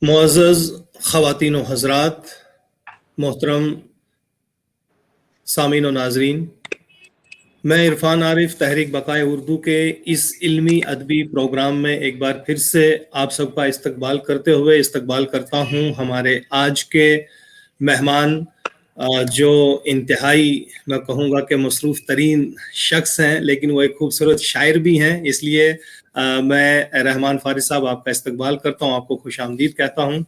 معزز خواتین و حضرات، محترم سامعین و ناظرین، میں عرفان عارف تحریک بقائے اردو کے اس علمی ادبی پروگرام میں ایک بار پھر سے آپ سب کا استقبال کرتا ہوں ہمارے آج کے مہمان، جو انتہائی میں کہوں گا کہ مصروف ترین شخص ہیں، لیکن وہ ایک خوبصورت شاعر بھی ہیں۔ اس لیے میں رحمان فارس صاحب آپ کا استقبال کرتا ہوں، آپ کو خوش آمدید کہتا ہوں،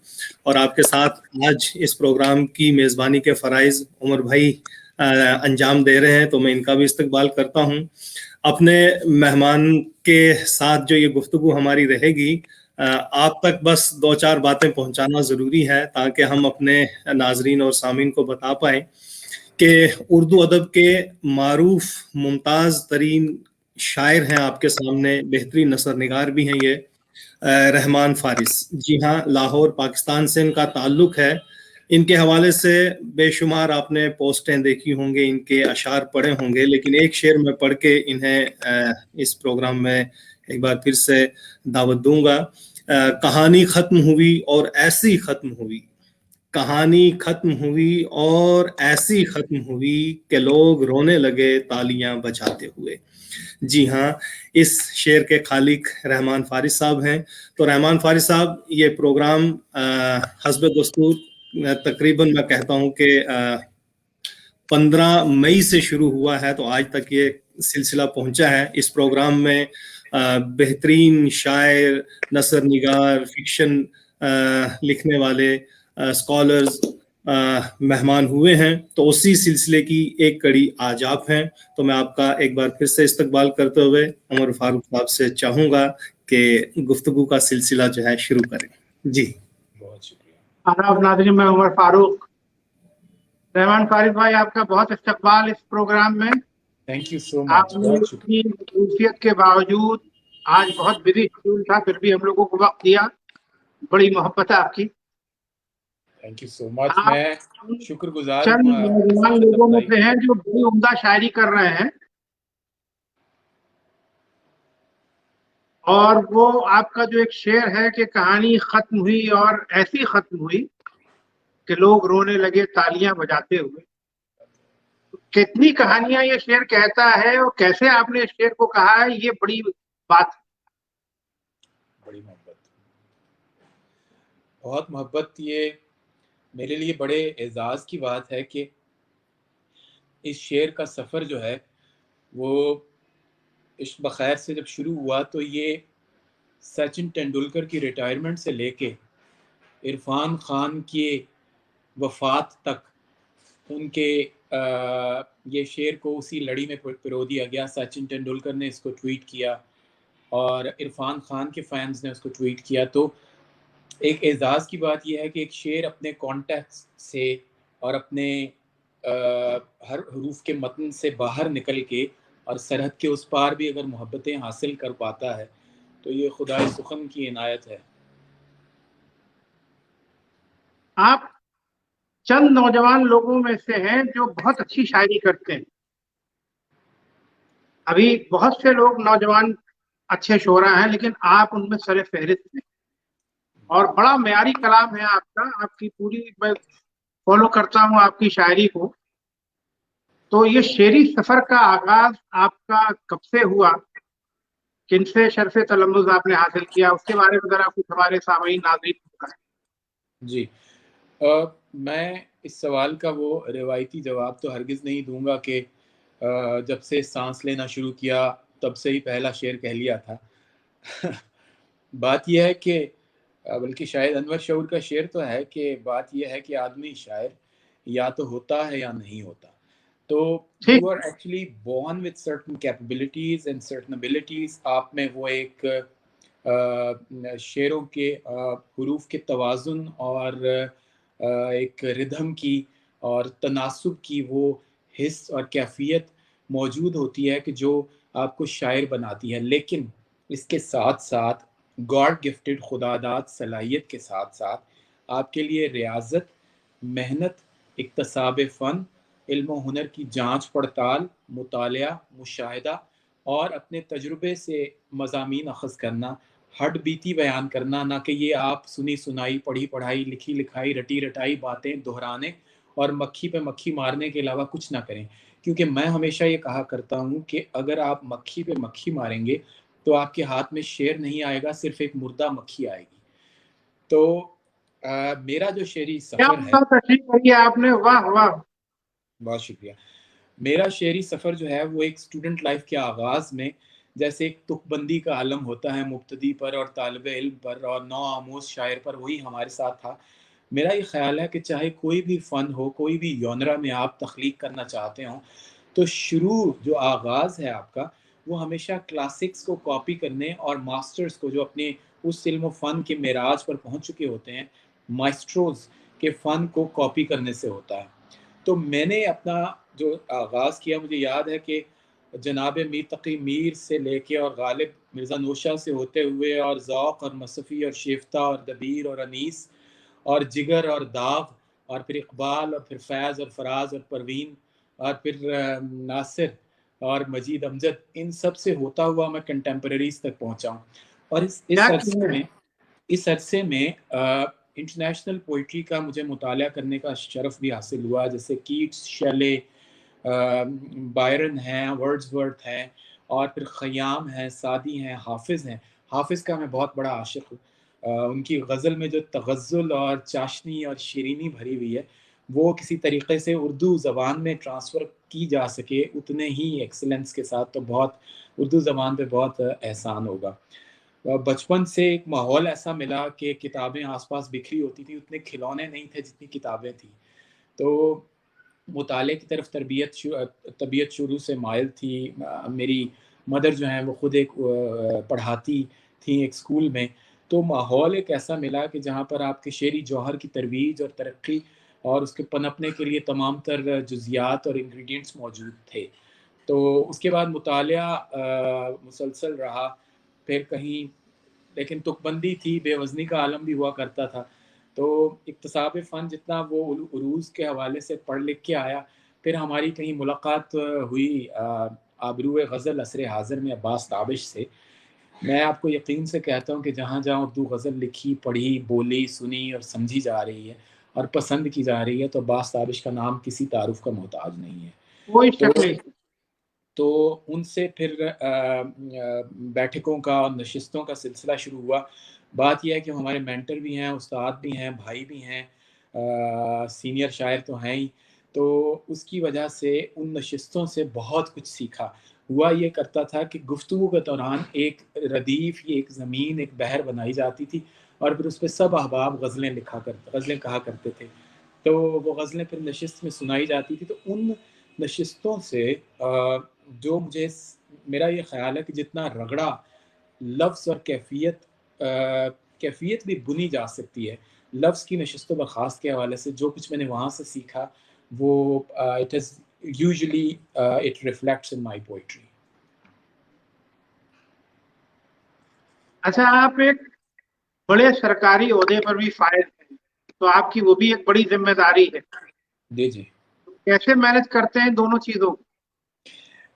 اور آپ کے ساتھ آج اس پروگرام کی میزبانی کے فرائض عمر بھائی انجام دے رہے ہیں، تو میں ان کا بھی استقبال کرتا ہوں۔ اپنے مہمان کے ساتھ جو یہ گفتگو ہماری رہے گی، آپ تک بس دو چار باتیں پہنچانا ضروری ہے تاکہ ہم اپنے ناظرین اور سامعین کو بتا پائیں کہ اردو ادب کے معروف ممتاز ترین شاعر ہیں آپ کے سامنے، بہترین نثر نگار بھی ہیں یہ رحمان فارس۔ جی ہاں، لاہور پاکستان سے ان کا تعلق ہے۔ ان کے حوالے سے بے شمار آپ نے پوسٹیں دیکھی ہوں گے، ان کے اشعار پڑھے ہوں گے، لیکن ایک شعر میں پڑھ کے انہیں اس پروگرام میں ایک بار پھر سے دعوت دوں گا۔ کہانی ختم ہوئی اور ایسی ختم ہوئی، کہانی ختم ہوئی اور ایسی ختم ہوئی کہ لوگ رونے لگے تالیاں بجاتے ہوئے۔ جی ہاں، اس شعر کے خالق رحمان فارس صاحب ہیں۔ تو رحمان فارس صاحب، یہ پروگرام حسب دستور تقریباً میں کہتا ہوں کہ 15 مئی سے شروع ہوا ہے، تو آج تک یہ سلسلہ پہنچا ہے۔ اس پروگرام میں بہترین شاعر، نثر نگار، فکشن لکھنے والے، اسکالرز مہمان ہوئے ہیں، تو اسی سلسلے کی ایک کڑی آج آپ ہیں۔ تو میں آپ کا ایک بار پھر سے استقبال کرتے ہوئے عمر فاروق صاحب سے چاہوں گا کہ گفتگو کا سلسلہ جو ہے شروع کریں۔ جی بہت شکریہ۔ آداب ناظرین، میں عمر فاروق۔ رحمان فارس بھائی، آپ کا بہت استقبال اس پروگرام میں۔ تھینک یو سو مچ، آپ نے اپنی مصروفیت کے باوجود، آج بہت بزی شیڈول تھا، پھر بھی ہم لوگوں کو وقت دیا۔ بڑی محبت ہے آپ کی۔ تھینک یو سو مچ، میں شکر گزار چند نوجوان لوگوں میں سے ہیں جو بڑی عمدہ شاعری کر رہے ہیں، اور وہ آپ کا جو ایک شعر ہے کہ کہانی ختم ہوئی اور ایسی ختم ہوئی کہ لوگ رونے لگے تالیاں بجاتے ہوئے۔ کتنی کہانیاں یہ شعر کہتا ہے اور کیسے آپ نے اس شعر کو کہا ہے، یہ بڑی بات ہے۔ بڑی محبت، بہت محبت۔ یہ میرے لیے بڑے اعزاز کی بات ہے کہ اس شعر کا سفر جو ہے وہ عشق بخیر سے جب شروع ہوا تو یہ سچن ٹینڈولکر کی ریٹائرمنٹ سے لے کے عرفان خان کی وفات تک ان کے یہ شعر کو اسی لڑی میں پرو دیا گیا۔ سچن ٹینڈولکر نے اس کو ٹویٹ کیا اور عرفان خان کے فینز نے اس کو ٹویٹ کیا۔ تو ایک اعزاز کی بات یہ ہے کہ ایک شعر اپنے کانٹیکسٹ سے اور اپنے ہر حروف کے متن سے باہر نکل کے اور سرحد کے اس پار بھی اگر محبتیں حاصل کر پاتا ہے تو یہ خدائے سخن کی عنایت ہے۔ آپ چند نوجوان لوگوں میں سے ہیں جو بہت اچھی شاعری کرتے ہیں۔ ابھی بہت سے لوگ نوجوان اچھے شعراء ہیں، لیکن آپ ان میں سر فہرست ہیں، اور بڑا معیاری کلام ہے آپ کا۔ آپ کی پوری، میں فالو کرتا ہوں آپ کی شاعری کو۔ تو یہ شعری سفر کا آغاز آپ کا کب سے ہوا، کن سے شرف تلمذ آپ نے حاصل کیا، اس کے بارے میں ذرا کچھ ہمارے سامعین ناظرین بتائیں۔ جی، میں اس سوال کا وہ روایتی جواب تو ہرگز نہیں دوں گا کہ جب سے سانس لینا شروع کیا تب سے ہی پہلا شعر کہہ لیا تھا۔ بات یہ ہے کہ بلکہ شاید انور شعور کا شعر تو ہے کہ بات یہ ہے کہ آدمی شاعر یا تو ہوتا ہے یا نہیں ہوتا۔ تو you are actually born with certain capabilities and certain abilities۔ آپ میں وہ ایک شعروں کے حروف کے توازن اور ایک ردھم کی اور تناسب کی وہ حس اور کیفیت موجود ہوتی ہے کہ جو آپ کو شاعر بناتی ہے۔ لیکن اس کے ساتھ ساتھ گاڈ گفٹڈ خدا داد صلاحیت کے ساتھ ساتھ آپ کے لیے ریاضت، محنت، اکتساب فن، علم و ہنر کی جانچ پڑتال، مطالعہ، مشاہدہ اور اپنے تجربے سے مضامین اخذ کرنا ہڈ بیتی بیان کرنا، نہ کہ یہ آپ سنی سنائی، پڑھی پڑھائی، لکھی لکھائی، رٹی رٹائی باتیں دہرانے اور مکھی پہ مکھی مارنے کے علاوہ کچھ نہ کریں. کیونکہ میں ہمیشہ یہ کہا کرتا ہوں کہ اگر آپ مکھی پہ مکھی ماریں گے تو آپ کے ہاتھ میں شیر نہیں آئے گا، صرف ایک مردہ مکھی آئے گی. تو میرا جو شعری سفر ہے، تشریح کری آپ نے، واہ واہ. بہت شکریہ. میرا شعری سفر جو ہے وہ ایک اسٹوڈنٹ لائف کے آغاز میں جیسے ایک تک بندی کا عالم ہوتا ہے مبتدی پر اور طالب علم پر اور نو آموز شاعر پر، وہی ہمارے ساتھ تھا. میرا یہ خیال ہے کہ چاہے کوئی بھی فن ہو، کوئی بھی یونرا میں آپ تخلیق کرنا چاہتے ہوں، تو شروع جو آغاز ہے آپ کا وہ ہمیشہ کلاسکس کو کاپی کرنے اور ماسٹرز کو جو اپنے اس علم و فن کے معراج پر پہنچ چکے ہوتے ہیں، مائسٹروز کے فن کو کاپی کرنے سے ہوتا ہے. تو میں نے اپنا جو آغاز کیا، مجھے یاد ہے کہ جناب میر تقی میر سے لے کے اور غالب مرزا نوشہ سے ہوتے ہوئے اور ذوق اور مصفی اور شیفتہ اور دبیر اور انیس اور جگر اور داغ اور پھر اقبال اور پھر فیض اور فراز اور پروین اور پھر ناصر اور مجید امجد، ان سب سے ہوتا ہوا میں کنٹمپریریز تک پہنچا ہوں. اور اس عرصے میں انٹرنیشنل پوئٹری کا مجھے مطالعہ کرنے کا شرف بھی حاصل ہوا، جیسے کیٹس، شیلے، بائرن ہیں، ورڈزورتھ ہیں، اور پھر خیام ہیں، سعدی ہیں، حافظ ہیں. حافظ کا میں بہت بڑا عاشق ہوں. ان کی غزل میں جو تغزل اور چاشنی اور شیرینی بھری ہوئی ہے، وہ کسی طریقے سے اردو زبان میں ٹرانسفر کی جا سکے اتنے ہی ایکسلنس کے ساتھ، تو بہت اردو زبان پہ بہت احسان ہوگا. بچپن سے ایک ماحول ایسا ملا کہ کتابیں آس پاس بکھری ہوتی تھی، اتنے کھلونے نہیں تھے جتنی کتابیں تھیں. تو مطالعے کی طرف طبیعت شروع سے مائل تھی. میری مدر جو ہیں وہ خود ایک پڑھاتی تھیں ایک اسکول میں، تو ماحول ایک ایسا ملا کہ جہاں پر آپ کے شعری جوہر کی ترویج اور ترقی اور اس کے پنپنے کے لیے تمام تر جزیات اور انگریڈینٹس موجود تھے. تو اس کے بعد مطالعہ مسلسل رہا. پھر کہیں لیکن تک بندی تھی، بے وزنی کا عالم بھی ہوا کرتا تھا. تو اکتساب فن جتنا وہ عروض کے حوالے سے پڑھ لکھ کے آیا. پھر ہماری کہیں ملاقات ہوئی آبرو غزل عصر حاضر میں عباس تابش سے. میں آپ کو یقین سے کہتا ہوں کہ جہاں جہاں اردو غزل لکھی، پڑھی، بولی، سنی اور سمجھی جا رہی ہے اور پسند کی جا رہی ہے، تو عباس تابش کا نام کسی تعارف کا محتاج نہیں ہے. کوئی شک نہیں. تو ان سے پھر بیٹھکوں کا اور نشستوں کا سلسلہ شروع ہوا. بات یہ ہے کہ ہمارے مینٹر بھی ہیں، استاد بھی ہیں، بھائی بھی ہیں، سینئر شاعر تو ہیں ہی. تو اس کی وجہ سے ان نشستوں سے بہت کچھ سیکھا. ہوا یہ کرتا تھا کہ گفتگو کے دوران ایک ردیف، یہ ایک زمین، ایک بحر بنائی جاتی تھی اور پھر اس پہ سب احباب غزلیں کہا کرتے تھے. تو وہ غزلیں پھر نشست میں سنائی جاتی تھی. تو ان نشستوں سے جو مجھے، میرا یہ خیال ہے کہ جتنا رگڑا لفظ اور کیفیت بھی بنی جا سکتی ہے لفظ کی نشستوں برخاست کے حوالے سے، جو کچھ میں نے وہاں سے سیکھا وہ it is usually it reflects in my poetry. اچھا، آپ ایک بڑے سرکاری عہدے پر بھی فائز ہیں، تو آپ کی وہ بھی ایک بڑی ذمہ داری ہے. جی کیسے مینج کرتے ہیں دونوں چیزوں کو؟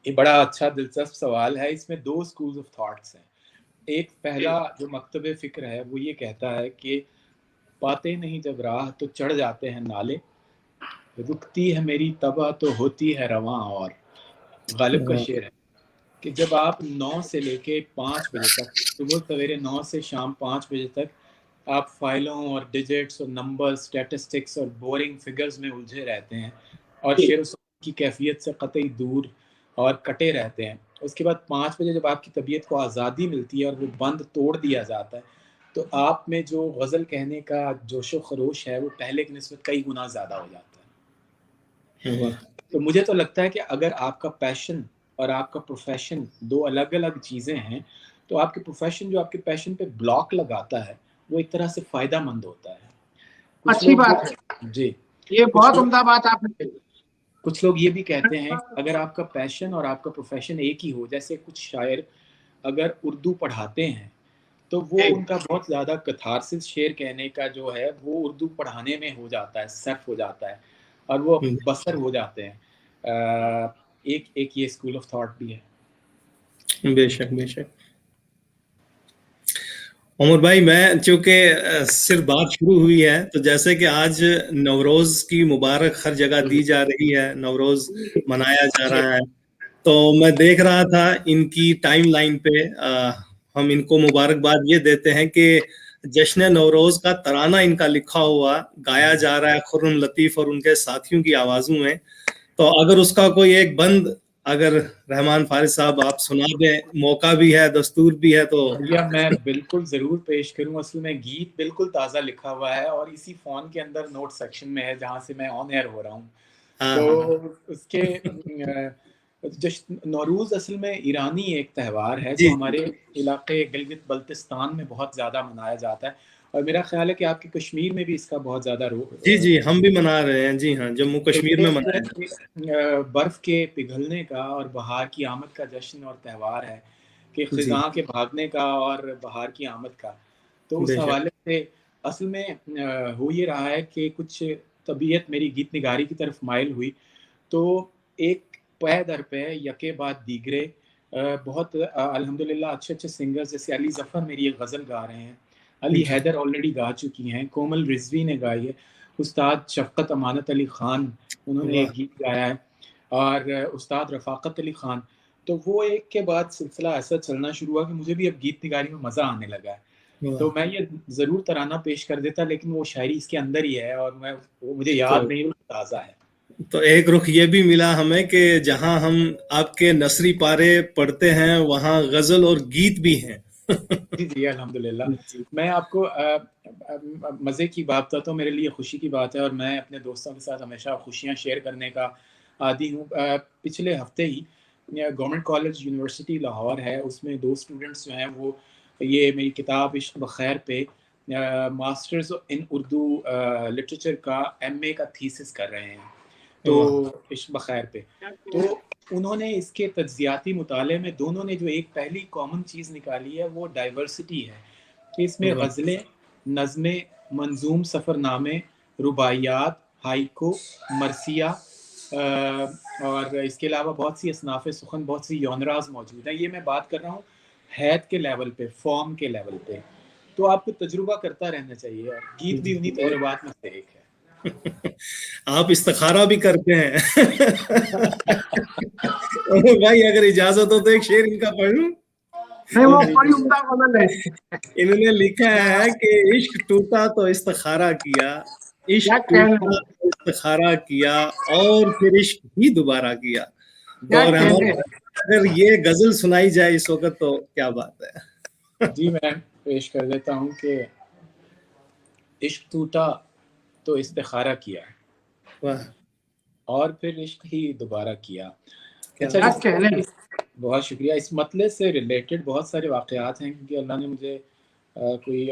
یہ بڑا اچھا دلچسپ سوال ہے. اس میں دو اسکولز آف تھاٹس ہیں. ایک پہلا جو مکتب فکر ہے وہ یہ کہتا ہے کہ پاتے نہیں جب راہ تو چڑھ جاتے ہیں نالے، رکتی ہے میری طبع تو ہوتی ہے رواں. اور غالب کا شعر ہے کہ جب آپ 9 سے لے کے 5 بجے تک، صبح سویرے 9 سے شام 5 بجے تک آپ فائلوں اور ڈیجٹس اور نمبرز، اسٹیٹسٹکس اور بورنگ فگرز میں الجھے رہتے ہیں اور شعر و سخن کی کیفیت سے قطعی دور اور کٹے رہتے ہیں. اس کے بعد 5 بجے جب آپ کی طبیعت کو آزادی ملتی ہے اور وہ بند توڑ دیا جاتا ہے، تو آپ میں جو غزل کہنے کا جوش و خروش ہے وہ پہلے کی نسبت کئی گنا زیادہ ہو جاتا ہے. تو مجھے تو لگتا ہے کہ اگر آپ کا پیشن اور آپ کا پروفیشن دو الگ الگ چیزیں ہیں، تو آپ کے پروفیشن جو آپ کے پیشن پہ بلاک لگاتا ہے وہ ایک طرح سے فائدہ مند ہوتا ہے. اچھی بات ہے. جی، یہ بہت عمدہ بات آپ نے. کچھ لوگ یہ بھی کہتے ہیں اگر آپ کا پیشن اور آپ کا پروفیشن ایک ہی ہو، جیسے کچھ شاعر اگر اردو پڑھاتے ہیں تو وہ ان کا بہت زیادہ کتھارسس شعر کہنے کا جو ہے وہ اردو پڑھانے میں ہو جاتا ہے، صرف ہو جاتا ہے اور وہ بسر ہو جاتے ہیں. ایک یہ اسکول آف تھاٹ بھی ہے. بے شک بے شک. عمر بھائی، میں چونکہ صرف بات شروع ہوئی ہے تو جیسے کہ آج نوروز کی مبارک ہر جگہ دی جا رہی ہے، نوروز منایا جا رہا ہے، تو میں دیکھ رہا تھا ان کی ٹائم لائن پہ ہم ان کو مبارکباد یہ دیتے ہیں کہ جشن نوروز کا ترانہ ان کا لکھا ہوا گایا جا رہا ہے خرم لطیف اور ان کے ساتھیوں کی آوازوں میں. تو اگر اس کا کوئی ایک بند اگر رحمان فارس صاحب آپ سنا دیں، موقع بھی ہے، دستور بھی ہے، تو بھیا میں بالکل ضرور پیش کروں. اصل میں گیت بالکل تازہ لکھا ہوا ہے اور اسی فون کے اندر نوٹ سیکشن میں ہے جہاں سے میں آن ایئر ہو رہا ہوں. تو اس کے جشن نوروز اصل میں ایرانی ایک تہوار ہے جی جو ہمارے علاقے گلگت بلتستان میں بہت زیادہ منایا جاتا ہے، اور میرا خیال ہے کہ آپ کی کشمیر میں بھی اس کا بہت زیادہ جی جی ہم بھی منا رہے ہیں. جی ہاں، جموں کشمیر میں منایا جاتا ہے. برف کے پگھلنے کا اور بہار کی آمد کا جشن اور تہوار ہے کہ جی خزاں کے بھاگنے کا اور بہار کی آمد کا. تو اس بے شک. حوالے سے اصل میں ہو یہ رہا ہے کہ کچھ طبیعت میری گیت نگاری کی طرف مائل ہوئی، تو ایک پے در پہ یکے بعد دیگرے بہت الحمدللہ اچھے اچھے سنگرز جیسے علی ظفر میری ایک غزل گا رہے ہیں، علی جی حیدر آلریڈی گا چکی ہیں، کومل رضوی نے گائی ہے، استاد شفقت امانت علی خان انہوں نے واہ ایک گیت گایا ہے، اور استاد رفاقت علی خان. تو وہ ایک کے بعد سلسلہ ایسا چلنا شروع ہوا کہ مجھے بھی اب گیت نگاری میں مزہ آنے لگا ہے. تو واہ. میں یہ ضرور ترانہ پیش کر دیتا لیکن وہ شاعری اس کے اندر ہی ہے اور وہ مجھے تو یاد نہیں، تازہ ہے. تو ایک رخ یہ بھی ملا ہمیں کہ جہاں ہم آپ کے نثری پارے پڑھتے ہیں وہاں غزل اور گیت بھی ہیں. جی جی الحمدللہ. جی میں آپ کو مزے کی بات بتاتا ہوں، میرے لیے خوشی کی بات ہے اور میں اپنے دوستوں کے ساتھ ہمیشہ خوشیاں شیئر کرنے کا عادی ہوں. پچھلے ہفتے ہی گورنمنٹ کالج یونیورسٹی لاہور ہے، اس میں 2 اسٹوڈنٹس جو ہیں وہ یہ میری کتاب عشق بخیر پہ ماسٹرز ان اردو لٹریچر کا ایم اے کا تھیسس کر رہے ہیں. تو واہ عشق بخیر پہ تو انہوں نے اس کے تجزیاتی مطالعے میں دونوں نے جو ایک پہلی کامن چیز نکالی ہے وہ ڈائیورسٹی ہے کہ اس میں واہ غزلیں، نظمیں، منظوم سفر نامے، رباعیات، ہائیکو، مرثیہ اور اس کے علاوہ بہت سی اصناف سخن، بہت سی یونراز موجود ہیں. یہ میں بات کر رہا ہوں حید کے لیول پہ، فارم کے لیول پہ. تو آپ کو تجربہ کرتا رہنا چاہیے اور گیت بھی انہی تجربات میں سے ایک ہے. آپ استخارہ بھی کرتے ہیں. بھائی اگر اجازت ہو تو ایک شعر ان کا پڑھوں. نہیں وہ بڑی عمدہ غزل ہے. انہوں نے لکھا ہے کہ عشق ٹوٹا تو استخارہ کیا، کیا عشق کہنے ٹوٹا تو استخارہ کیا اور پھر عشق ہی دوبارہ کیا. کیا تو کہنے. رحمان اگر یہ غزل سنائی جائے اس وقت تو کیا بات ہے. جی میں پیش کر دیتا ہوں کہ عشق ٹوٹا تو استخارہ کیا واہ اور پھر عشق ہی دوبارہ کیا. کیا اچھا کیا اس کہنے. بہت شکریہ. اس مطلب سے ریلیٹڈ بہت سارے واقعات ہیں کیونکہ اللہ نے مجھے کوئی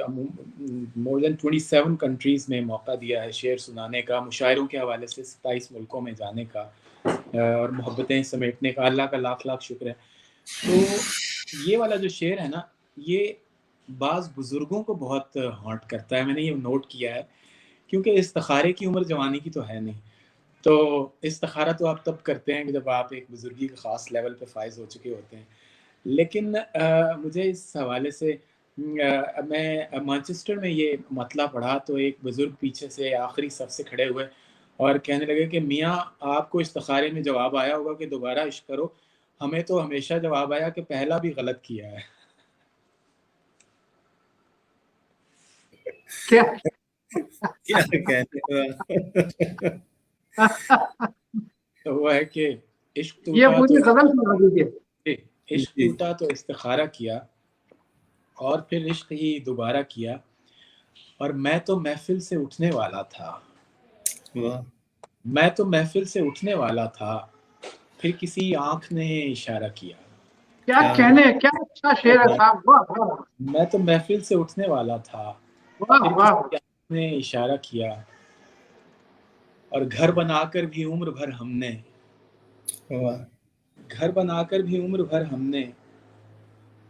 مور دین 27 کنٹریز میں موقع دیا ہے شعر سنانے کا، مشاعروں کے حوالے سے 27 ملکوں میں جانے کا اور محبتیں سمیٹنے کا. اللہ کا لاکھ لاکھ شکر ہے. تو یہ والا جو شعر ہے نا، یہ بعض بزرگوں کو بہت ہانٹ کرتا ہے، میں نے یہ نوٹ کیا ہے، کیونکہ استخارے کی عمر جوانی کی تو ہے نہیں. تو استخارہ تو آپ تب کرتے ہیں کہ جب آپ ایک بزرگی کے خاص لیول پہ فائز ہو چکے ہوتے ہیں. لیکن مجھے اس حوالے سے میں مانچسٹر میں یہ مطلع پڑھا تو ایک بزرگ پیچھے سے آخری صف سے کھڑے ہوئے اور کہنے لگے کہ میاں آپ کو استخارے میں جواب آیا ہوگا کہ دوبارہ عشق کرو، ہمیں تو ہمیشہ جواب آیا کہ پہلا بھی غلط کیا ہے. کیا کیا کہتے. تو وہ ہے کہ عشق یہ ٹوٹا تو پوری غزل سنا دیجیے. عشق ٹوٹا تو استخارہ کیا اور پھر عشق ہی دوبارہ کیا، اور میں تو محفل سے اٹھنے والا تھا، میں تو محفل سے اٹھنے والا تھا، پھر کسی آنکھ نے اشارہ کیا. کیا کہنے. کیا اچھا شعر ہے صاحب. واہ واہ میں تو محفل سے اٹھنے والا تھا، واہ پھر واہ. کسی آنکھ نے اشارہ کیا، اور گھر بنا کر بھی عمر بھر ہم نے، گھر بنا کر بھی عمر بھر ہم نے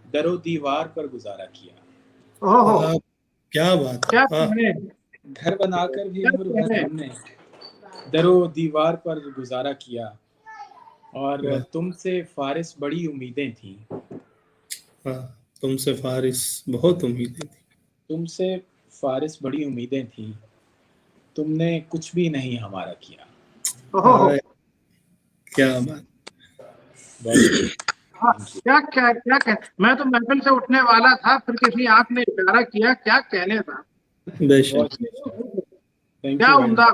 در و دیوار پر گزارا کیا. اوہ کیا بات کیا ہے. کہنے. گھر بنا کر بھی کیا عمر بھر کہنے. ہم نے در و دیوار پر گزارا کیا، اور واہ. تم سے فارس بڑی امیدیں تھیں. تم سے فارس بہت امیدیں تھی. تم سے فارس بڑی امیدیں تھیں، تم نے کچھ بھی نہیں ہمارا کیا. کیا بات. بہت شکریہ. کیا میں تو محفل سے اٹھنے والا تھا، پھر کسی آنکھ نے اشارہ کیا، کیا کہنے تھا. بے شک. بہت تھینک کیا یو. عمدہ.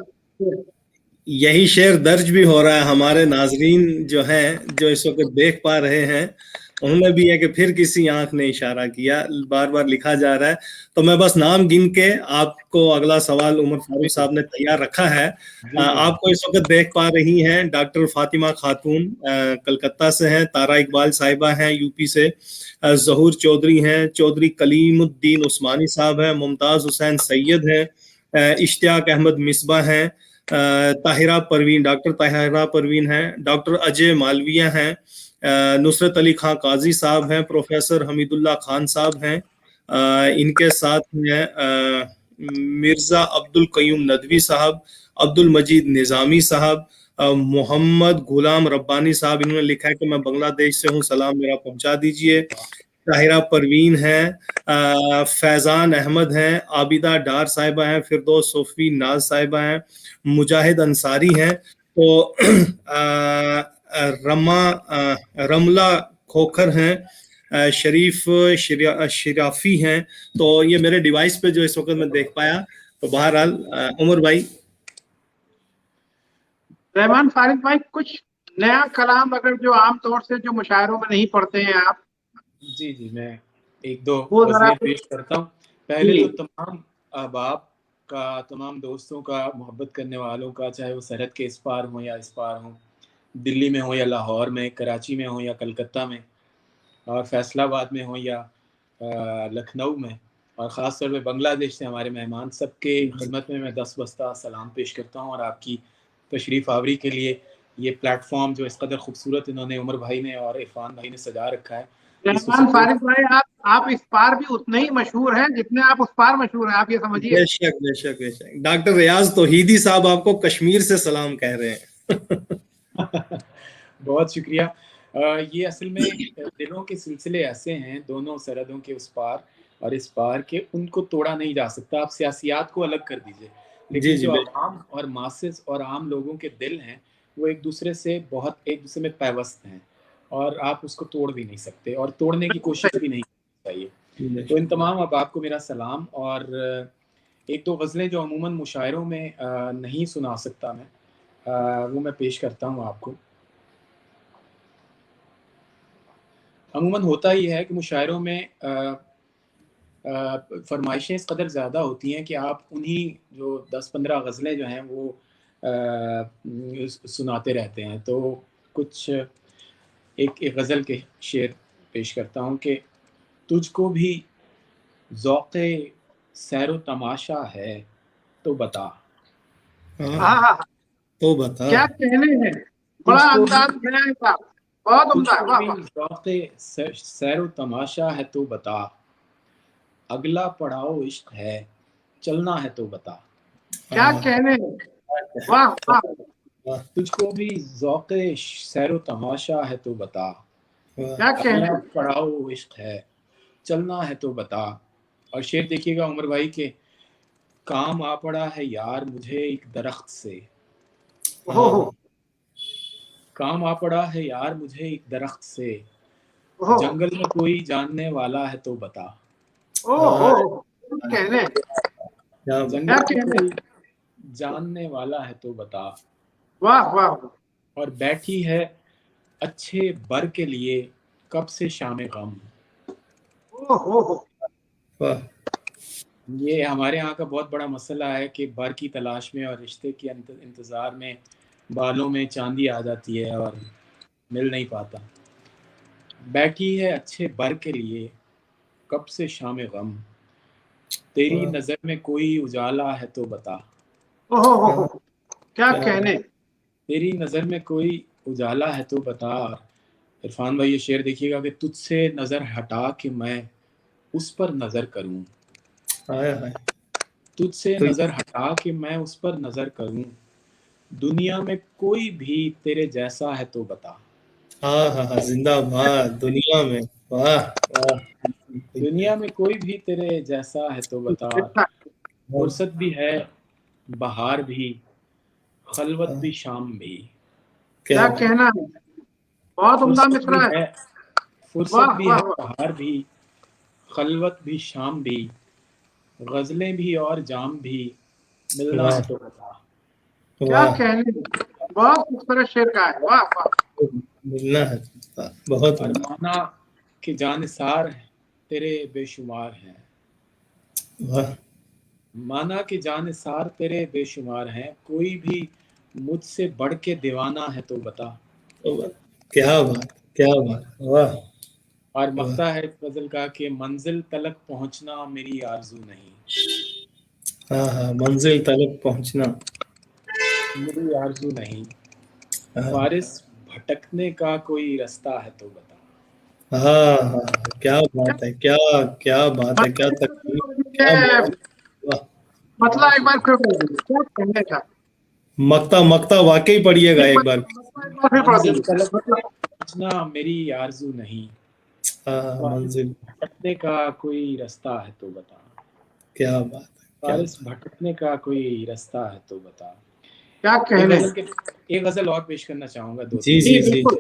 یہی شعر درج بھی ہو رہا ہے ہمارے ناظرین جو ہیں، جو اس وقت دیکھ پا رہے ہیں، انہوں نے بھی ہے کہ پھر کسی آنکھ نے اشارہ کیا، بار بار لکھا جا رہا ہے. تو میں بس نام گن کے آپ کو اگلا سوال عمر فاروق صاحب نے تیار رکھا ہے. آپ کو اس وقت دیکھ پا رہی ہیں ڈاکٹر فاطمہ خاتون کلکتہ سے ہیں، تارا اقبال صاحبہ ہیں یو پی سے، ظہور چودھری ہیں، چودھری کلیم الدین عثمانی صاحب ہیں، ممتاز حسین سید ہیں، اشتیاق احمد مصباح ہیں، طاہرہ پروین، ڈاکٹر طاہرہ پروین ہیں، ڈاکٹر اجے مالویہ ہیں، نصرت علی خان قاضی صاحب ہیں، پروفیسر حمید اللہ خان صاحب ہیں، ان کے ساتھ ہیں مرزا عبد القیوم ندوی صاحب، عبد المجید نظامی صاحب، محمد غلام ربانی صاحب. انہوں نے لکھا ہے کہ میں بنگلہ دیش سے ہوں، سلام میرا پہنچا دیجئے. طاہرہ پروین ہیں، فیضان احمد ہیں، عابدہ ڈار صاحبہ ہیں، فردوس صوفی ناز صاحبہ ہیں، مجاہد انصاری ہیں. تو رملہ کھوکھر ہیں، شریف شرافی ہیں. تو یہ میرے ڈیوائس پہ جو اس وقت میں دیکھ پایا. تو بہرحال عمر بھائی. رحمان فارغ بھائی، کچھ نیا کلام اگر جو عام طور سے جو مشاعروں میں نہیں پڑھتے ہیں آپ. جی میں ایک دو وہ ذرا غزلیں پیش کرتا ہوں. پہلے تو تمام احباب کا، تمام دوستوں کا، محبت کرنے والوں کا، چاہے وہ سرحد کے اس پار ہوں یا اس پار ہوں، دلی میں ہوں یا لاہور میں، کراچی میں ہوں یا کلکتہ میں، اور فیصل آباد میں ہوں یا لکھنؤ میں، اور خاص طور پہ بنگلہ دیش سے ہمارے مہمان، سب کے خدمت میں 10 بستہ سلام پیش کرتا ہوں. اور آپ کی تشریف آوری کے لیے یہ پلیٹ فارم جو اس قدر خوبصورت انہوں نے، عمر بھائی نے اور عرفان بھائی نے سجا رکھا ہے. رحمان فارغ بھائی، آپ اس پار بھی اتنے ہی مشہور ہیں جتنے آپ اس پار مشہور ہیں، آپ یہ سمجھیے. بے شک بے شک بے شک. ڈاکٹر ریاض توحیدی صاحب آپ کو کشمیر سے سلام کہہ رہے ہیں. بہت شکریہ. یہ اصل میں دلوں کے سلسلے ایسے ہیں دونوں سرحدوں کے اس پار اور اس پار کے، ان کو توڑا نہیں جا سکتا. آپ سیاسیات کو الگ کر دیجئے، لیکن جو عوام اور ماسز اور عام لوگوں کے دل ہیں وہ ایک دوسرے سے بہت ایک دوسرے میں پیوست ہیں، اور آپ اس کو توڑ بھی نہیں سکتے اور توڑنے کی کوشش بھی نہیں کرنی چاہیے. تو ان تمام احباب کو میرا سلام. اور ایک دو غزلیں جو عموماً مشاعروں میں نہیں سنا سکتا میں، وہ میں پیش کرتا ہوں آپ کو. عموماً ہوتا ہی ہے کہ مشاعروں میں فرمائشیں اس قدر زیادہ ہوتی ہیں کہ آپ انہی جو 10-15 غزلیں جو ہیں وہ سناتے رہتے ہیں. تو کچھ ایک غزل کے شعر پیش کرتا ہوں کہ تجھ کو بھی ذوق سیر و تماشا ہے تو بتا. تو بتا کیا کہنے ہیں، بڑا انداز ہے کا، بہت عمدہ. ذوق سیر و تماشا ہے تو بتا، اگلا پڑاؤ عشق ہے چلنا ہے تو بتا. کیا کہنے ہیں، واہ واہ. تجھ کو بھی ذوق سیر و تماشا ہے تو بتا، کیا کہنے اگلا ہیں. پڑاؤ عشق ہے چلنا ہے تو بتا. اور شعر دیکھیے گا عمر بھائی کے، کام آ پڑا ہے یار مجھے ایک درخت سے، کام آ پڑا ہے یار مجھے ایک درخت سے، جنگل میں کوئی جاننے والا ہے تو بتا. کہنے جنگل میں کوئی جاننے والا ہے تو بتا. واہ واہ. اور بیٹھی ہے اچھے بر کے لیے کب سے شام غم. یہ ہمارے یہاں کا بہت بڑا مسئلہ ہے کہ بر کی تلاش میں اور رشتے کے انتظار میں بالوں میں چاندی آ جاتی ہے اور مل نہیں پاتا. بیٹھی ہے اچھے بر کے لیے کب سے شام غم، تیری نظر میں کوئی اجالا ہے تو بتا. کیا کہنے. تیری نظر میں کوئی اجالا ہے تو بتا. عرفان بھائی یہ شعر دیکھیے گا کہ تجھ سے نظر ہٹا کے میں اس پر نظر کروں، تجھ سے نظر ہٹا کے میں اس پر نظر کروں، دنیا میں کوئی بھی تیرے جیسا ہے تو بتا. زندہ باد دنیا میں. واہ واہ. دنیا میں کوئی بھی تیرے جیسا ہے تو بتا، فرصت بھی ہے بہار بھی، خلوت بھی شام بھی، کیا کہنا ہے، بہت عمدہ فرصت بھی مصرع ہے. ہے، فرصت واہ بھی واہ ہے واہ. بہار بھی، خلوت بھی شام بھی، غزلیں بھی اور جام بھی، ملنا ہے تو بتا. کیا کہنے، بہت خوبصورت شعر کا ہے. واہ واہ. ملنا ہے بہت. اور مانا کہ جانثار تیرے بے شمار ہیں، واہ مانا کہ جانثار تیرے بے شمار ہیں، کوئی بھی مجھ سے بڑھ کے دیوانہ ہے تو بتا. کیا بات، کیا بات. واہ. اور مقطع ہے غزل کا کہ منزل تلک پہنچنا میری آرزو نہیں، ہاں ہاں، منزل تلک پہنچنا میری آرزو نہیں، ہاں فارس بھٹکنے کا کوئی رستہ ہے تو بتا. ہاں ہاں، کیا بات ہے، کیا کیا بات ہے، کیا تکلیف، کیا بات. واہ. مطلب ایک بار پھر بول دیجیے. کیا کہنے کا. مکتا مکتا واقعی پڑھیے گا ایک بار. ایک بار پھر پڑھ منزل دیجیے. تلک مطلب پہنچنا میری آرزو نہیں، ہاں، فارس منزل. بھٹکنے کا کوئی رستہ ہے تو بتا. کیا بات ہے، کیا فارس بات. بھٹکنے کا کوئی رستہ ہے تو بتا. کیا کہنے. ایک غزل اور پیش کرنا چاہوں گا، دو جی تین. جی جی. بالکل.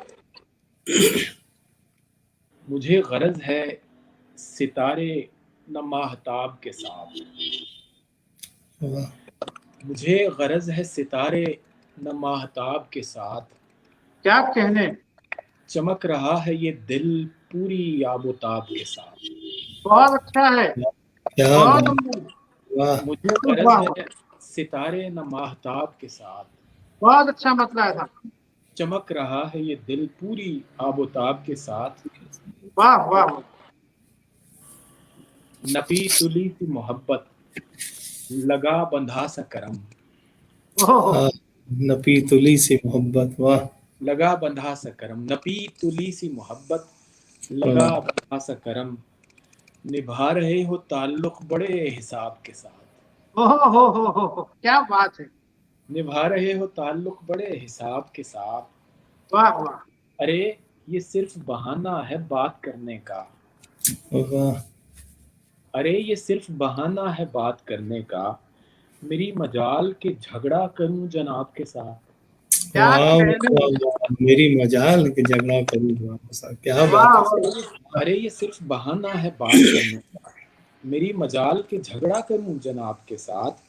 مجھے غرض ہے ستارے نہ ماہتاب کے ساتھ، واہ. مجھے غرض ہے ستارے نہ ماہتاب کے ساتھ، کیا کہنے. چمک رہا ہے یہ دل پوری آب و تاب کے ساتھ. بہت اچھا ہے. کیا بہت بات. عمدہ. واہ. مجھے غرض واہ ہے ستارے نہ ماہتاب کے ساتھ، بہت اچھا مسئلہ تھا. چمک رہا ہے یہ دل پوری آب و تاب کے ساتھ، واہ واہ. نپی تلی سی محبت لگا بندھا سا کرم، اوہ. نپی تلی سی محبت. واہ. لگا بندھا سا کرم، نپی تلی سی محبت لگا بندھا سا کرم، نبھا رہے ہو تعلق بڑے حساب کے ساتھ، ہو کیا بات ہے. نبھا رہے ہو تعلق بڑے حساب کے ساتھ. واہ واہ. ارے یہ صرف بہانہ ہے بات کرنے کا، واہ. ارے یہ صرف بہانہ ہے بات کرنے کا، میری مجال کہ جھگڑا کروں جناب کے ساتھ. کیا واہ کہنے. واہ، میری مجال کہ جھگڑا کروں جناب کے ساتھ. کیا بات واہ ہے. واہ. ارے یہ صرف بہانہ ہے بات کرنے کا، میری مجال کہ جھگڑا کروں جناب کے ساتھ.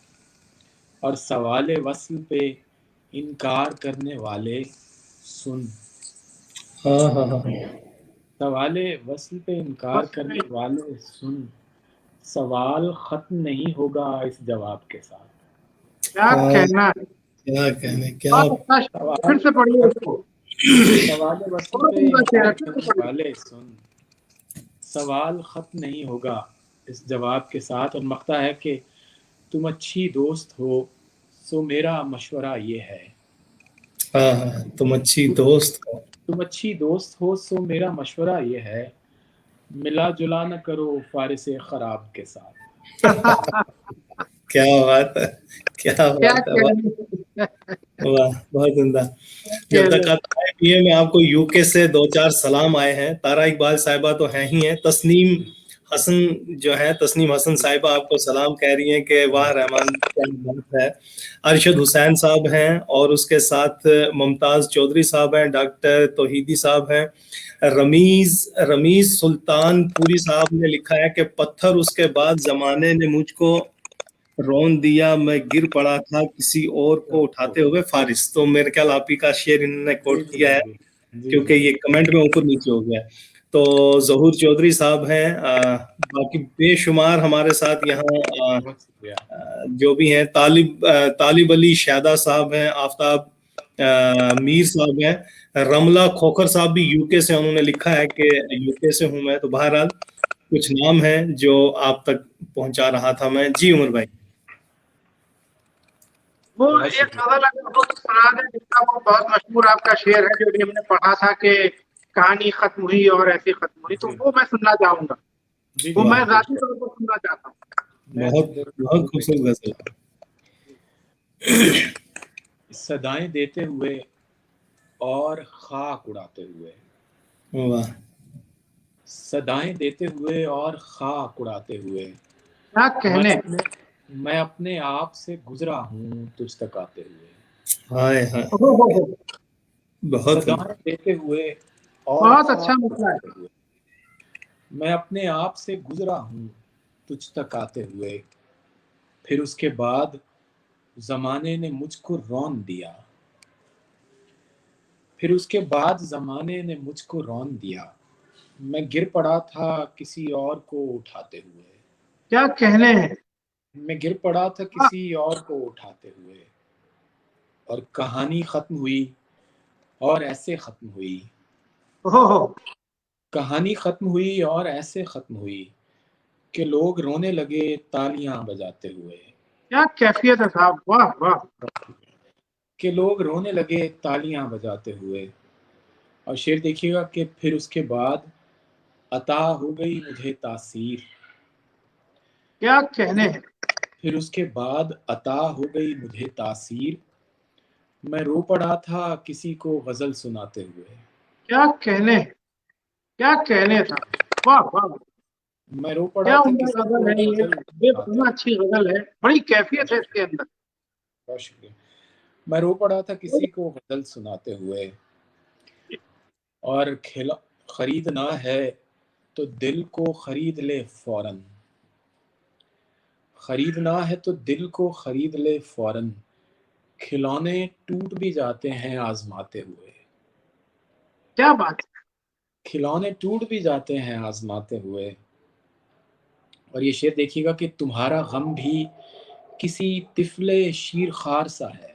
اور سوال وصل پہ انکار کرنے والے سن، ہاں ہاں ہاں. سوال وصل پہ انکار کرنے والے سن، سوال ختم نہیں ہوگا اس جواب کے ساتھ. کیا کہنا ہے. کیا کہنے، کیا. بہت اچھا. سوال پھر سے پڑھیے اس کو. سوال وصل بہت پہ عمدہ شعر ہے. انکار پھر سے کرنے پڑھیے. والے سن، سوال ختم نہیں ہوگا اس جواب کے ساتھ. اور مقطع ہے کہ تم اچھی دوست ہو سو میرا مشورہ یہ ہے، ہاں ہاں، تم اچھی دوست ہو. تم اچھی دوست ہو سو میرا مشورہ یہ ہے، ملا جلا نہ کرو فارس خراب کے ساتھ. کیا بات ہے، کیا کیا بات ہے. واہ کہنے. واہ، بہت عمدہ. جب تک آپ آئے پیے میں آپ کو یو کے سے 2-4 سلام آئے ہیں. تارا اقبال صاحبہ تو ہیں ہی ہیں. تسنیم حسن جو ہے، تسنیم حسن صاحبہ آپ کو سلام کہہ رہی ہیں کہ واہ رحمان کیا بات ہے. ارشد حسین صاحب ہیں، اور اس کے ساتھ ممتاز چودھری صاحب ہیں، ڈاکٹر توحیدی صاحب ہیں. رمیز سلطان پوری صاحب نے لکھا ہے کہ پتھر اس کے بعد زمانے نے مجھ کو رون دیا، میں گر پڑا تھا کسی اور کو اٹھاتے ہوئے فارس. تو میرے خیال آپ ہی کا شعر انہوں نے کوٹ کیا ہے، کیونکہ یہ کمنٹ میں اوپر نیچے ہو گیا. تو ظہور چودھری صاحب ہیں. باقی بے شمار ہمارے ساتھ یہاں بہت شکریہ. جو بھی ہیں، طالب علی شیدا صاحب ہیں، آفتاب میر صاحب ہیں، رملہ کھوکھر صاحب بھی یو کے سے، انہوں نے لکھا ہے کہ یو کے سے ہوں میں. تو بہرحال کچھ نام ہیں جو آپ تک پہنچا رہا تھا میں. جی عمر بھائی. وہ ایک غزل اگر ہو تو سنا دیں، جس کا وہ بہت مشہور آپ کا شعر ہے جو ابھی ہم نے پڑھا تھا کہ کہانی ختم ہوئی اور ایسی ختم ہوئی. تو وہ میں سننا چاہوں گا. وہ میں ذاتی طور پر سننا چاہتا ہوں. بہت بہت خوبصورت غزل. صدائیں دیتے ہوئے اور خاک اڑاتے ہوئے، واہ. صدائیں دیتے ہوئے اور خاک اڑاتے ہوئے، کیا کہنے، میں اپنے آپ سے گزرا ہوں تجھ تک آتے ہوئے، ہائے ہائے، بہت صدائیں دیتے ہوئے اور بہت اچھا خاک مسئلہ ہے. اڑاتے ہوئے، میں اپنے آپ سے گزرا ہوں تجھ تک آتے ہوئے، پھر اس کے بعد زمانے نے مجھ کو رون دیا، پھر اس کے بعد زمانے نے مجھ کو رون دیا، میں گر پڑا تھا کسی اور کو اٹھاتے ہوئے، کیا کہنے ہیں. میں گر پڑا تھا کسی اور کو اٹھاتے ہوئے، اور کہانی ختم ہوئی اور ایسے ختم ہوئی، کہانی ختم ہوئی اور ایسے ختم ہوئی کہ لوگ رونے لگے تالیاں بجاتے ہوئے، کیا کیفیت ہے صاحب، واہ واہ. کہ لوگ رونے لگے تالیاں بجاتے ہوئے. اور شعر دیکھیے گا کہ پھر اس کے بعد عطا ہو گئی مجھے تاثیر، کیا کہنے ہیں. پھر اس کے بعد عطا ہو گئی مجھے تاثیر، میں رو پڑا تھا کسی کو غزل سناتے ہوئے، کیا کہنے ہیں، کیا کہنے تھا، واہ واہ. میں رو پڑا کیا تھا عمدہ کسی غزل کو ہے یہ، غزل یہ سناتے اتنا اچھی غزل ہے، بڑی کیفیت ہے اس کے اندر. بہت شکریہ. میں رو پڑا تھا کسی کو غزل سناتے ہوئے، اور خریدنا ہے تو دل کو خرید لے فوراً، خریدنا ہے تو دل کو خرید لے فوراً، کھلونے ٹوٹ بھی جاتے ہیں آزماتے ہوئے، کیا بات ہے. کھلونے ٹوٹ بھی جاتے ہیں آزماتے ہوئے. اور یہ شعر دیکھیے گا کہ تمہارا غم بھی کسی طفل شیر خار سا ہے،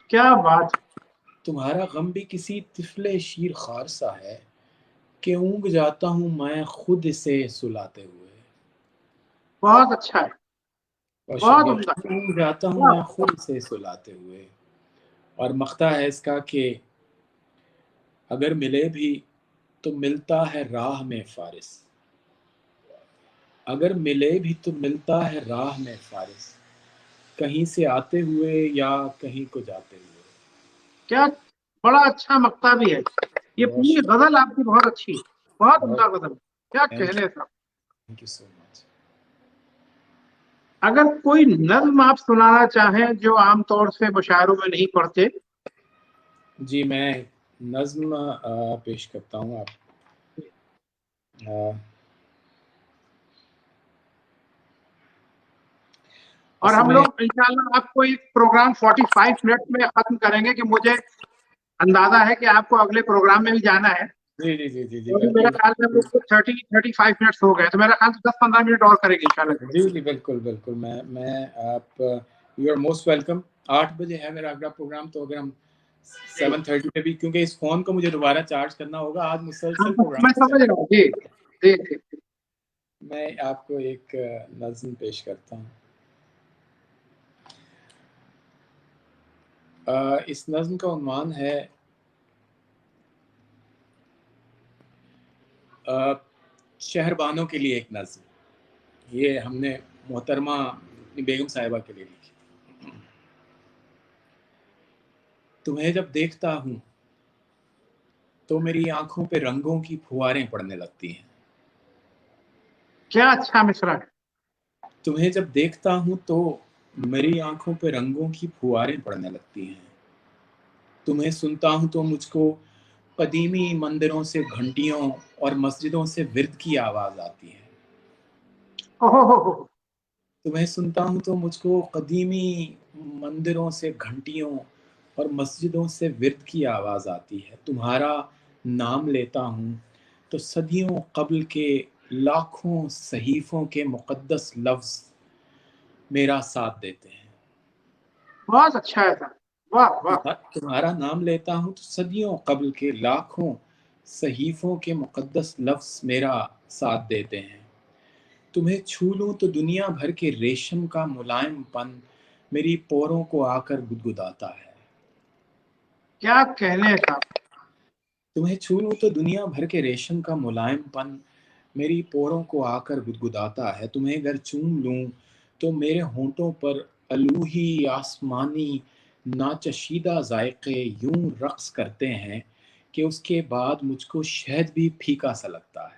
کیا بات ہے. تمہارا غم بھی کسی طفل شیر خار سا ہے، کہ اونگ جاتا ہوں میں خود اسے سلاتے ہوئے، بہت اچھا ہے، اور بہت شکریہ، عمدہ. اونگ جاتا ہوں واہ. میں خود اسے سلاتے ہوئے. اور مقطع ہے اس کا کہ اگر ملے بھی تو ملتا ہے راہ میں فارس، اگر ملے بھی تو ملتا ہے راہ میں فارس، کہیں سے آتے ہوئے یا کہیں کو جاتے ہوئے. کیا بڑا اچھا مقطع بھی ہے. یہ بہت پوری شکریہ، غزل آپ کی بہت اچھی ہے، بہت بہت عمدہ غزل. کیا تھینک کہنے تھا. یو سو مچ. اگر کوئی نظم آپ سنانا چاہیں جو عام طور سے مشاعروں میں نہیں پڑھتے. جی میں نظم پیش کرتا ہوں آپ. اور اصل ہم میں لوگ انشاءاللہ آپ کو ایک پروگرام 45 منٹ میں ختم کریں گے، کہ مجھے اندازہ ہے کہ آپ کو اگلے پروگرام میں بھی جانا ہے. جی جی جی جی جی تو میرا بالکل خیال میں آپ کو 35 منٹس ہو گئے، تو میرا خیال سے 10-15 منٹ اور کریں گے انشاءاللہ. جی جی بالکل بالکل. میں آپ یو آر موسٹ ویلکم. 8 بجے ہے میرا اگلا پروگرام، تو اگر ہم 7:30 پہ بھی، کیونکہ اس فون کو مجھے دوبارہ چارج کرنا ہوگا، آج مسلسل میں پروگرام سمجھ رہا ہوں. جی جی جی. میں آپ کو ایک نظم پیش کرتا ہوں. اس نظم کا عنوان ہے شہربانوں کے لیے ایک نظم. یہ ہم نے محترمہ اپنی بیگم صاحبہ کے لیے لکھی. تمہیں جب دیکھتا ہوں تو میری آنکھوں پہ رنگوں کی پھواریں پڑنے لگتی ہیں. کیا اچھا مصرع ہے. تمہیں جب دیکھتا ہوں تو میری آنکھوں پہ رنگوں کی پھواریں پڑنے لگتی ہیں. تمہیں سنتا ہوں تو مجھ کو قدیمی مندروں سے گھنٹیوں اور مسجدوں سے ورد کی آواز آتی ہے. تمہیں سنتا ہوں تو مجھ کو قدیمی مندروں سے گھنٹیوں اور مسجدوں سے ورد کی آواز آتی ہے. تمہارا نام لیتا ہوں تو صدیوں قبل کے لاکھوں صحیفوں کے مقدس لفظ میرا ساتھ دیتے ہیں. بہت اچھا ہے صاحب، واہ واہ. تمہارا نام لیتا ہوں تو صدیوں قبل کے لاکھوں صحیفوں کے مقدس لفظ میرا ساتھ دیتے ہیں. تمہیں چھو لوں تو دنیا بھر کے ریشم کا ملائم پن میری پوروں کو آ کر گدگداتا ہے. کیا کہنے صاحب. تمہیں چھو لوں تو دنیا بھر کے ریشم کا ملائم پن میری پوروں کو آ کر گدگداتا ہے. تمہیں اگر چوم لوں تو میرے ہونٹوں پر الوہی آسمانی ناچشیدہ ذائقے یوں رقص کرتے ہیں کہ اس کے بعد مجھ کو شہد بھی پھیکا سا لگتا ہے.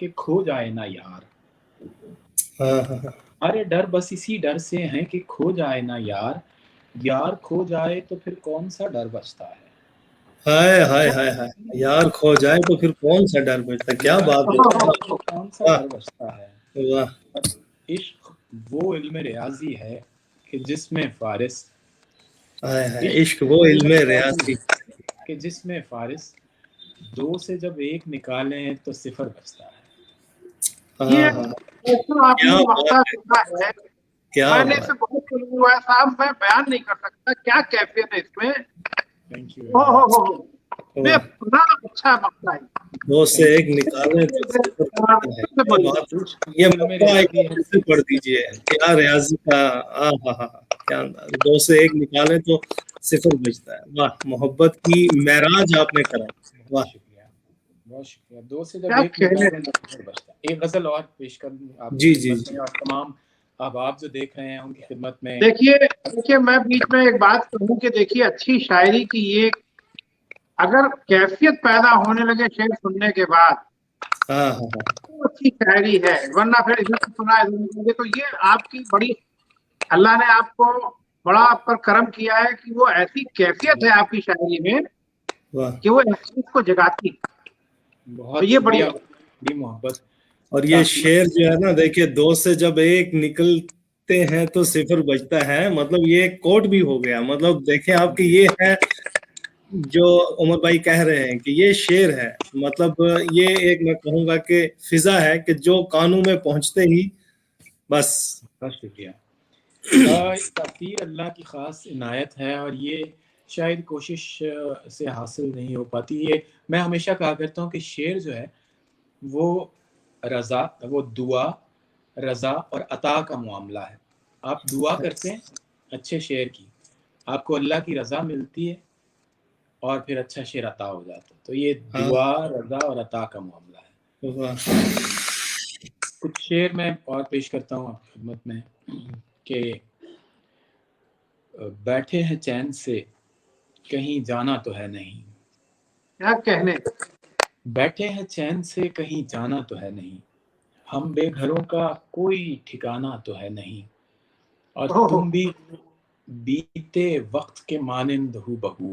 کہ کھو جائے نہ یار، ہاں ہاں ہمارے ڈر بس اسی ڈر سے ہیں کہ کھو جائے نہ یار، یار کھو جائے تو پھر کون سا ڈر بچتا ہے، ہائے ہائے ہائے ہائے، یار کھو جائے تو پھر کون سا ڈر بچتا ہے. کیا بات ہے. تو کون سا واہ ڈر بچتا ہے. واہ. عشق وہ علم ریاضی ہے کہ جس میں فارس، ہائے ہائے، عشق وہ علم ریاضی کہ جس میں فارس دو سے جب ایک نکالیں تو صفر بچتا ہے. یہ ہاں ہاں، آپ کیا نے بات مقطع ہے، سنا ہے، کیا میں نے بات. اسے بہت سنا ہوا ہے صاحب، میں بیان نہیں کر سکتا کیا کیفیت ہے اس میں. تھینک یو او ہو ہو ہو. واہ. اتنا اچھا مقطع ہے. دو سے ایک نکالیں تو صفر بچتا ہے. کیا بات ہے. یہ وہ علم مقطع ایک ریاضی بار ہے. پھر سے پڑھ دیجئے. کیا ریاضی کا. ہاں ہاں ہاں، کیا انداز. دو سے ایک نکالیں تو صفر بچتا ہے. واہ، محبت کی معراج آپ نے کرا. بہت واہ. شکریہ، بہت شکریہ. دو سے جب کیا ایک کہنے. نکالیں تو صفر بچتا ہے. ایک غزل اور پیش کر دوں آپ کی جی جی خدمت جی. میں، اور تمام احباب جو دیکھ رہے ہیں ان کی خدمت میں. دیکھیے میں بیچ میں ایک بات کہوں کہ دیکھیے اچھی شاعری کی یہ اگر کیفیت پیدا ہونے لگے شعر سننے کے بعد ہاں ہاں ہاں تو اچھی شاعری ہے، ورنہ پھر ادھر سے سنا ادھر سے سنا. تو یہ آپ کی بڑی، اللہ نے آپ کو بڑا آپ پر کرم کیا ہے کہ وہ ایسی کیفیت ہے آپ کی شاعری میں واہ. کہ وہ احساس کو جگاتی ہے. تو بہت یہ بڑی شکریہ، بڑی محبت. اور یہ شعر جو ہے نا، دیکھیے، دو سے جب ایک نکلتے ہیں تو صفر بچتا ہے، مطلب یہ کوٹ بھی ہو گیا. مطلب دیکھیں آپ کی یہ ہے جو عمر بھائی کہہ رہے ہیں کہ یہ شعر ہے. مطلب یہ ایک میں کہوں گا کہ فضا ہے کہ جو کانوں میں پہنچتے ہی بس. بہت شکریہ. تاثیر اللہ کی خاص عنایت ہے، اور یہ شاید کوشش سے حاصل نہیں ہو پاتی. یہ میں ہمیشہ کہا کرتا ہوں کہ شعر جو ہے وہ رضا، وہ دعا، رضا اور عطا کا معاملہ ہے. آپ دعا کرتے ہیں اچھے شعر کی، آپ کو اللہ کی رضا ملتی ہے اور پھر اچھا شعر عطا ہو جاتا ہے. تو یہ دعا، رضا اور عطا کا معاملہ ہے. واہ. کچھ شعر میں اور پیش کرتا ہوں آپ کی خدمت میں کہ بیٹھے ہیں چین سے کہیں جانا تو ہے نہیں، کیا کہنے. بیٹھے ہیں چین سے کہیں جانا تو ہے نہیں، ہم بے گھروں کا کوئی ٹھکانہ تو ہے نہیں، اور تم بھی بیتے وقت کے مانند ہو بہو،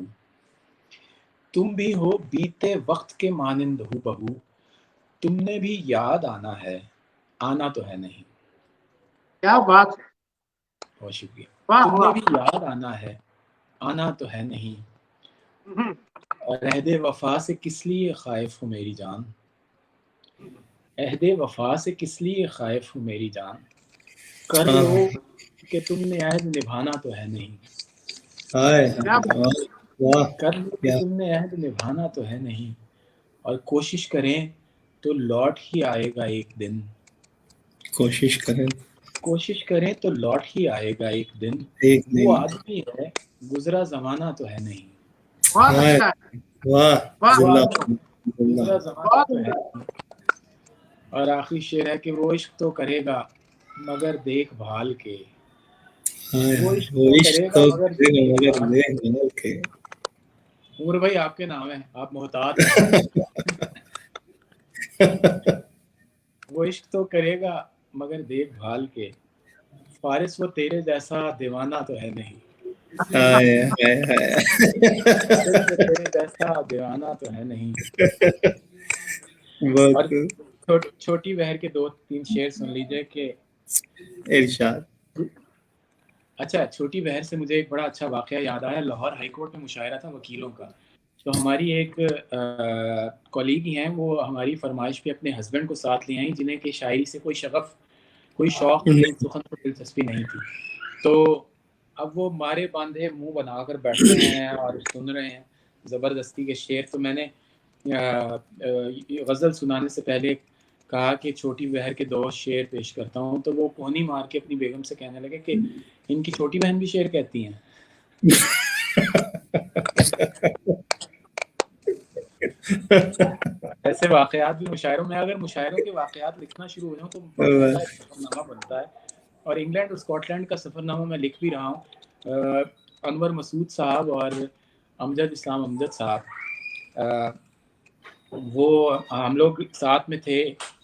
تم بھی ہو بیتے وقت کے مانند ہو بہو، تم نے بھی یاد آنا ہے، آنا تو ہے نہیں. کیا بات ہے. بہت شکریہ. واہ تم نے واہ. بھی یاد آنا ہے، آنا تو ہے نہیں، اور عہد وفا سے کس لیے خائف ہو میری جان، عہد وفا سے کس لیے خائف ہو میری جان، کر لو کہ تم نے عہد نبھانا تو ہے نہیں، کر لو کہ تم نے عہد نبھانا تو ہے نہیں، اور کوشش کریں تو لوٹ ہی آئے گا ایک دن، کوشش کریں، کوشش کریں تو لوٹ ہی آئے گا ایک دن، ایک وہ دن. آدمی ہے گزرا زمانہ تو ہے نہیں، بہت اچھا ہے. واہ. وہ زندہ آدمی گزرا زمانہ بہت تو ہے نہیں. اور آخری شعر ہے کہ وہ عشق تو کرے گا مگر دیکھ بھال کے، وہ عشق وہ تو عشق کرے تو گا مگر کرے گا دیکھ مگر بھال. دیکھ بھال کے. عمر بھائی آپ کے نام ہے، آپ محتاط ہیں. وہ عشق تو کرے گا مگر دیکھ بھال کے، فارس وہ تیرے جیسا دیوانہ تو ہے نہیں، ہائے ہائے ہائے. فارس وہ تیرے جیسا دیوانہ تو ہے نہیں. اور بہت چھوٹی بہر کے 2-3 شعر سن لیجئے کہ ارشاد. اچھا، چھوٹی بہر سے مجھے ایک بڑا اچھا واقعہ یاد آیا. لاہور ہائی کورٹ میں مشاعرہ تھا وکیلوں کا، تو ہماری ایک کولیگ ہی ہیں، وہ ہماری فرمائش پہ اپنے ہسبینڈ کو ساتھ لے آئیں جنہیں کہ شاعری سے کوئی شغف، کوئی شوق، کوئی سخن کو دلچسپی نہیں تھی. تو اب وہ مارے باندھے منہ بنا کر بیٹھے ہیں اور سن رہے ہیں زبردستی کے شعر. تو میں نے غزل سنانے سے پہلے کہا کہ چھوٹی بہر کے 2 شعر پیش کرتا ہوں، تو وہ پونی مار کے اپنی بیگم سے کہنے لگے کہ ان کی چھوٹی بہن بھی شعر کہتی ہیں. ایسے واقعات بھی مشاعروں میں، اگر مشاعروں کے واقعات لکھنا شروع ہو جاؤں تو باقاعدہ ایک سفر نامہ بنتا ہے. اور انگلینڈ اور اسکاٹ لینڈ کا سفر نامہ میں لکھ بھی رہا ہوں. انور مسعود صاحب اور امجد اسلام امجد صاحب، وہ ہم لوگ ساتھ میں تھے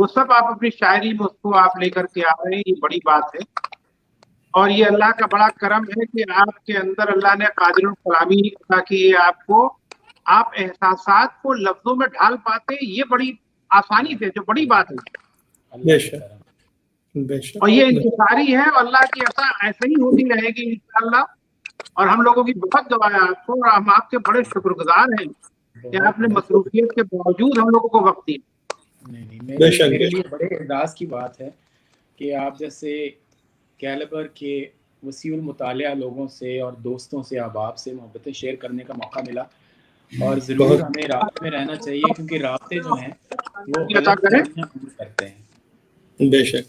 وہ سب آپ اپنی شاعری میں اس کو آپ لے کر کے آ رہے ہیں, یہ بڑی بات ہے. اور یہ اللہ کا بڑا کرم ہے کہ آپ کے اندر اللہ نے قادر الکلامی عطا کی ہے آپ کو, آپ احساسات کو لفظوں میں ڈھال پاتے ہیں, یہ بڑی آسانی سے, جو بڑی بات ہے. بے شک, بے شک. اور یہ انتظاری ہے, اور اللہ کی عطا ایسے ہی ہوتی رہے گی انشاءاللہ. اور ہم لوگوں کی بہت دعا ہے آپ کو, اور ہم آپ کے بڑے شکر گزار ہیں کہ آپ نے مصروفیت کے باوجود ہم لوگوں کو وقت دیا. میرے لیے بڑے اعزاز کی بات ہے کہ آپ جیسے کیلیبر کے وسیع المطالعہ لوگوں سے اور دوستوں سے احباب سے محبتیں شیئر کرنے کا موقع ملا, اور ضرور ہمیں رابطے میں رہنا چاہیے, کیونکہ رابطے جو ہیں وہ غلط فہمیاں دور کرتے ہیں. بے شک.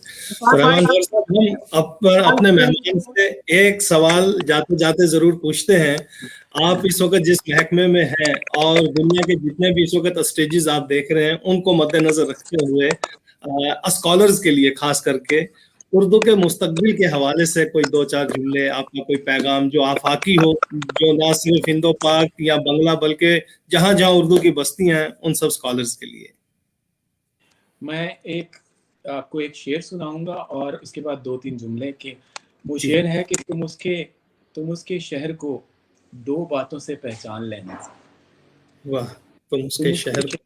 رحمان بھائی صاحب, ہم اپنے مہمان سے ایک سوال جاتے جاتے ضرور پوچھتے ہیں. آپ اس وقت جس محکمے میں ہیں اور دنیا کے جتنے بھی اس وقت اسٹیجز آپ دیکھ رہے ہیں, ان کو مد نظر رکھتے ہوئے اسکالرز کے لیے خاص کر کے اردو کے مستقبل کے حوالے سے کوئی 2-4 جملے, آپ کا کوئی پیغام جو آفاقی ہو, جو نہ صرف ہند و پاک یا بنگلہ بلکہ جہاں جہاں اردو کی بستیاں ہیں ان سب اسکالرز کے لیے. میں آپ کو ایک شعر سناؤں گا اور اس کے بعد 2-3 جملے. کہ وہ شعر ہے کہ تم اس کے شہر کو 2 باتوں سے پہچان لینا. واہ. تم اس کے شہر کو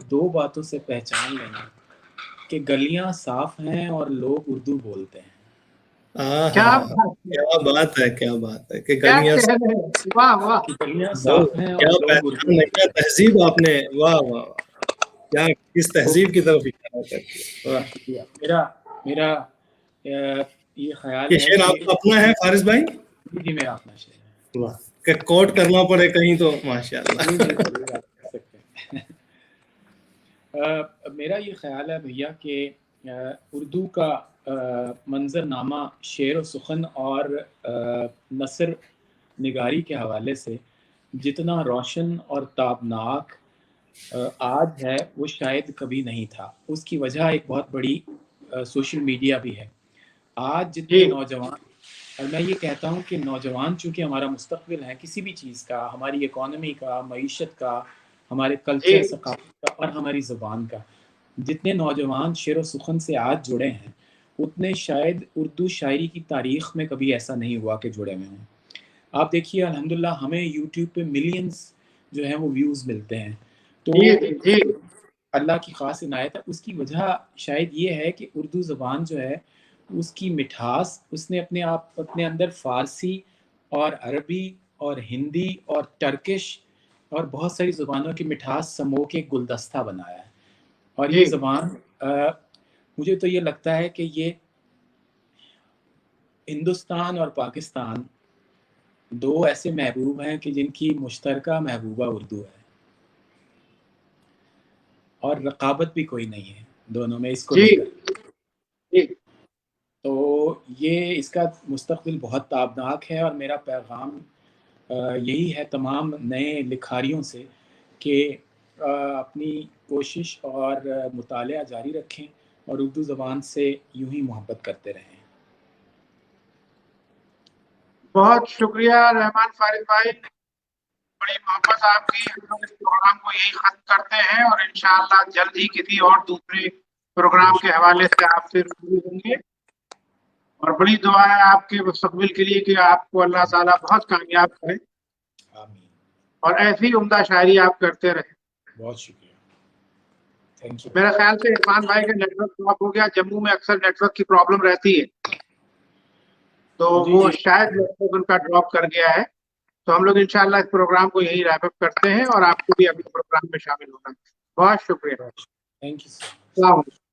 2 باتوں سے پہچان لینا, کہ گلیاں صاف ہیں اور لوگ اردو بولتے ہیں. کیا بات ہے, کیا بات ہے کہ گلیاں صاف ہیں اور لوگ اردو, کیا تہذیب آپ نے, واہ واہ, کیا کس تہذیب کی طرف اشارہ کرتی ہے. میرا یہ خیال یہ ہے شعر آپ کا اپنا ہے فارس بھائی؟ جی میرا اپنا شعر ہے. واہ, کہ کوٹ کرنا پڑے کہیں تو ماشاءاللہ. میرا یہ خیال ہے بھیا کہ اردو کا منظر نامہ شعر و سخن اور نثر نگاری کے حوالے سے جتنا روشن اور تابناک آج ہے وہ شاید کبھی نہیں تھا. اس کی وجہ ایک بہت بڑی سوشل میڈیا بھی ہے. آج جتنے نوجوان, اور میں یہ کہتا ہوں کہ نوجوان چونکہ ہمارا مستقبل ہے کسی بھی چیز کا, ہماری اکانومی کا, معیشت کا, ہمارے کلچر, ثقافت کا اور ہماری زبان کا, جتنے نوجوان شعر و سخن سے آج جڑے ہیں اتنے شاید اردو شاعری کی تاریخ میں کبھی ایسا نہیں ہوا کہ جڑے ہوئے ہوں. آپ دیکھیے الحمدللہ ہمیں یوٹیوب پہ ملینز جو ہیں وہ ویوز ملتے ہیں, تو اللہ کی خاص عنایت ہے. اس کی وجہ شاید یہ ہے کہ اردو زبان جو ہے اس کی مٹھاس, اس نے اپنے اندر فارسی اور عربی اور ہندی اور ٹرکش اور بہت ساری زبانوں کی مٹھاس سمو کے گلدستہ بنایا ہے. اور یہ زبان مجھے تو یہ لگتا ہے کہ یہ ہندوستان اور پاکستان 2 ایسے محبوب ہیں کہ جن کی مشترکہ محبوبہ اردو ہے, اور رقابت بھی کوئی نہیں ہے دونوں میں اس کو لے کر. تو یہ اس کا مستقبل بہت تابناک ہے, اور میرا پیغام یہی ہے تمام نئے لکھاریوں سے کہ اپنی کوشش اور مطالعہ جاری رکھیں اور اردو زبان سے یوں ہی محبت کرتے رہیں. بہت شکریہ رحمان فارس بھائی, بڑی محبت آپ کی. ہم لوگ اس پروگرام کو یہی ختم کرتے ہیں, اور انشاءاللہ جلد ہی کسی اور دوسرے پروگرام کے حوالے سے آپ سے روبرو ہوں گے. اور بڑی دعا ہے آپ کے مستقبل کے لیے کہ آپ کو اللہ تعالیٰ بہت کامیاب کرے, اور ایسی عمدہ شاعری آپ کرتے رہیں. بہت شکریہ, تھینک یو. میرا خیال سے عرفان بھائی کا نیٹ ورک ڈراپ ہو گیا. جموں میں اکثر نیٹ ورک کی پرابلم رہتی ہے, تو وہ شاید ان کا ڈراپ کر گیا ہے. تو ہم لوگ انشاءاللہ اس پروگرام کو یہی ریپ اپ کرتے ہیں, اور آپ کو بھی اگلے پروگرام میں شامل ہونا. بہت شکریہ. Thank you. السلام علیکم.